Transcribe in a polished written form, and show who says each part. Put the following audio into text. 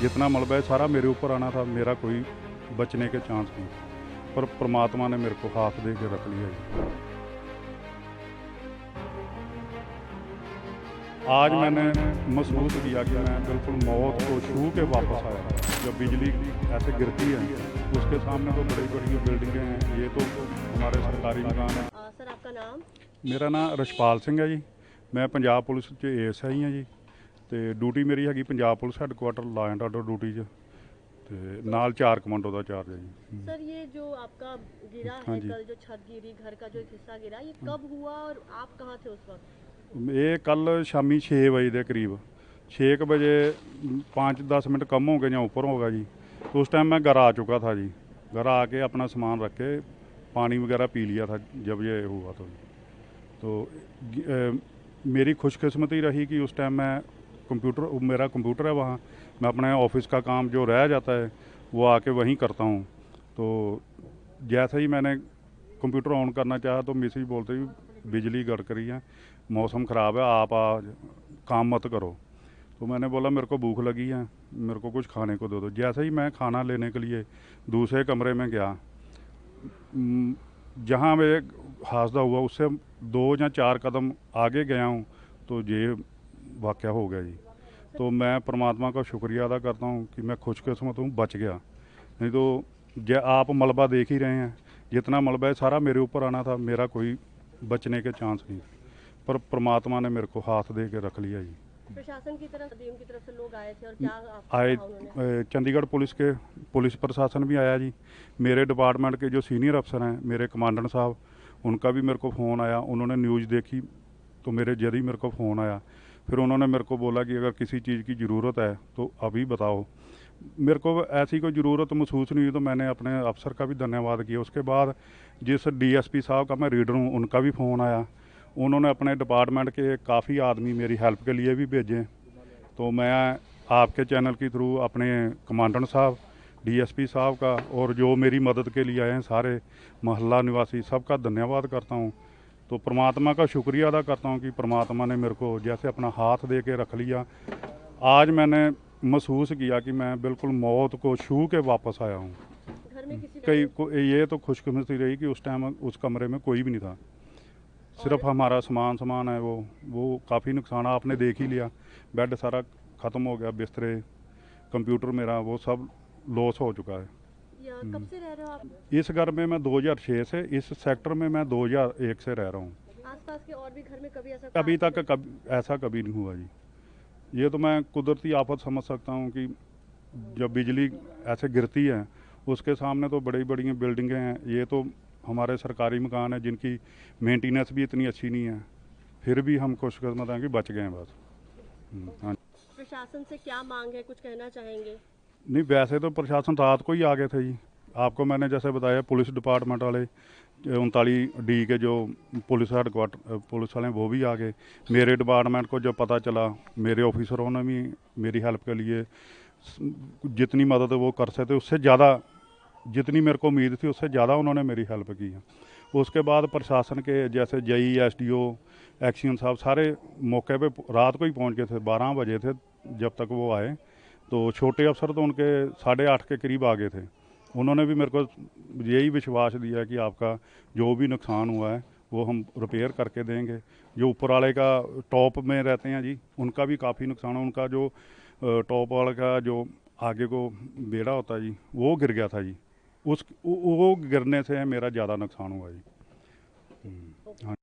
Speaker 1: जितना मलबा है सारा मेरे ऊपर आना था, मेरा कोई बचने के चांस नहीं, पर परमात्मा ने मेरे को हाथ दे के रख लिया जी। आज मैंने महसूस किया कि मैं बिल्कुल मौत को छू के वापस आया। जब बिजली ऐसे गिरती है उसके सामने तो बड़ी बड़ी बिल्डिंगें हैं, ये तो हमारे सरकारी मकान हैं।
Speaker 2: सर आपका नाम?
Speaker 1: मेरा नाम रछपाल सिंह है जी। मैं पंजाब पुलिस च ASI हाँ जी, तो ड्यूटी मेरी हैगी Punjab police headquarter law and order duty च, तो नाल 4 कमांडो का चार्ज है जी।
Speaker 2: सर ये जो आपका गिरा
Speaker 1: हाँ
Speaker 2: है
Speaker 1: जी।
Speaker 2: कल, जो छत गिरी, घर का जो एक हिस्सा गिरा, ये कब हुआ और आप कहाँ थे उस वक्त?
Speaker 1: ये कल शामी 6 बजे के करीब, 6 बजे 5-10 मिनट कम हो गए या ऊपर होगा जी। तो उस टाइम मैं घर आ चुका था जी। घर आके अपना सामान रख के पानी वगैरह पी लिया था जब ये हुआ। तो मेरी खुशकिस्मती रही कि उस टाइम मैं मेरा कंप्यूटर है वहाँ, मैं अपने ऑफिस का काम जो रह जाता है वो आके वहीं करता हूँ। तो जैसे ही मैंने कंप्यूटर ऑन करना चाहा तो मिसेज बोलते ही बिजली गड़क रही है, मौसम ख़राब है, आप आज काम मत करो। तो मैंने बोला मेरे को भूख लगी है, मेरे को कुछ खाने को दे दो। जैसे ही मैं खाना लेने के लिए दूसरे कमरे में गया, जहाँ मेरे हादसा हुआ उससे 2 या 4 कदम आगे गया हूँ तो ये वाक़या हो गया जी। तो मैं परमात्मा का शुक्रिया अदा करता हूँ कि मैं खुशकिस्मत हूँ, बच गया। नहीं तो आप मलबा देख ही रहे हैं, जितना मलबा है सारा मेरे ऊपर आना था, मेरा कोई बचने के चांस नहीं, पर परमात्मा ने मेरे को हाथ दे के रख लिया जी।
Speaker 2: प्रशासन की तरफ, डीएम की तरफ से लोग आए थे और क्या आपको
Speaker 1: आए,
Speaker 2: कहा उन्होंने?
Speaker 1: चंडीगढ़ पुलिस प्रशासन भी आया जी। मेरे डिपार्टमेंट के जो सीनियर अफसर हैं, मेरे कमांडेंट साहब, उनका भी मेरे को फ़ोन आया। उन्होंने न्यूज़ देखी तो मेरे जरिए मेरे को फ़ोन आया। फिर उन्होंने मेरे को बोला कि अगर किसी चीज़ की ज़रूरत है तो अभी बताओ। मेरे को ऐसी कोई ज़रूरत महसूस नहीं हुई तो मैंने अपने अफसर का भी धन्यवाद किया। उसके बाद जिस DSP साहब का मैं रीडर हूँ, उनका भी फ़ोन आया। उन्होंने अपने डिपार्टमेंट के काफ़ी आदमी मेरी हेल्प के लिए भी भेजे। तो मैं आपके चैनल के थ्रू अपने कमांडेंट साहब, DSP साहब का और जो मेरी मदद के लिए आए हैं सारे मोहल्ला निवासी, सबका धन्यवाद करता हूँ। तो परमात्मा का शुक्रिया अदा करता हूँ कि परमात्मा ने मेरे को जैसे अपना हाथ दे के रख लिया। आज मैंने महसूस किया कि मैं बिल्कुल मौत को छू के वापस आया हूँ।
Speaker 2: घर में किसी
Speaker 1: ये तो खुशकिस्मती रही कि उस टाइम उस कमरे में कोई भी नहीं था, सिर्फ हमारा सामान है वो काफ़ी नुकसान आपने देख ही लिया। बेड सारा ख़त्म हो गया, बिस्तरे, कंप्यूटर मेरा वो सब लॉस हो चुका है।
Speaker 2: कब से रह रहे हो आप?
Speaker 1: इस घर में मैं 2006 से, इस सेक्टर में मैं 2001 से रह रहा हूँ।
Speaker 2: आसपास के और भी घर में कभी ऐसा
Speaker 1: अभी तक ऐसा कभी नहीं हुआ जी। ये तो मैं कुदरती आफत समझ सकता हूँ कि जब बिजली ऐसे गिरती है उसके सामने तो बड़ी बड़ी बिल्डिंगें हैं, ये तो हमारे सरकारी मकान है जिनकी मेंटेनेंस भी इतनी अच्छी नहीं है, फिर भी हम खुशकिस्मत हैं कि बच गए हैं बस। हाँ।
Speaker 2: प्रशासन से क्या मांग है, कुछ कहना चाहेंगे?
Speaker 1: नहीं, वैसे तो प्रशासन रात को ही आ गए थे जी। आपको मैंने जैसे बताया पुलिस डिपार्टमेंट वाले 39D के जो पुलिस हेडक्वार्टर पुलिस वाले हैं वो भी आ गए। मेरे डिपार्टमेंट को जब पता चला, मेरे ऑफिसरों ने भी मेरी हेल्प के लिए जितनी मदद वो कर सकते उससे ज़्यादा, जितनी मेरे को उम्मीद थी उससे ज़्यादा उन्होंने मेरी हेल्प की है। उसके बाद प्रशासन के जैसे JE SDO एक्शन साहब सारे मौके पे रात को ही पहुंच गए थे, 12 बजे थे जब तक वो आए। तो छोटे अफसर तो उनके 8:30 के करीब आ गए थे। उन्होंने भी मेरे को यही विश्वास दिया कि आपका जो भी नुकसान हुआ है वो हम रिपेयर करके देंगे। जो ऊपर वाले का टॉप में रहते हैं जी, उनका भी काफ़ी नुकसान है। उनका जो टॉप वाले का जो आगे को बेड़ा होता है जी, वो गिर गया था जी। वो गिरने से मेरा ज़्यादा नुकसान हुआ जी। हाँ।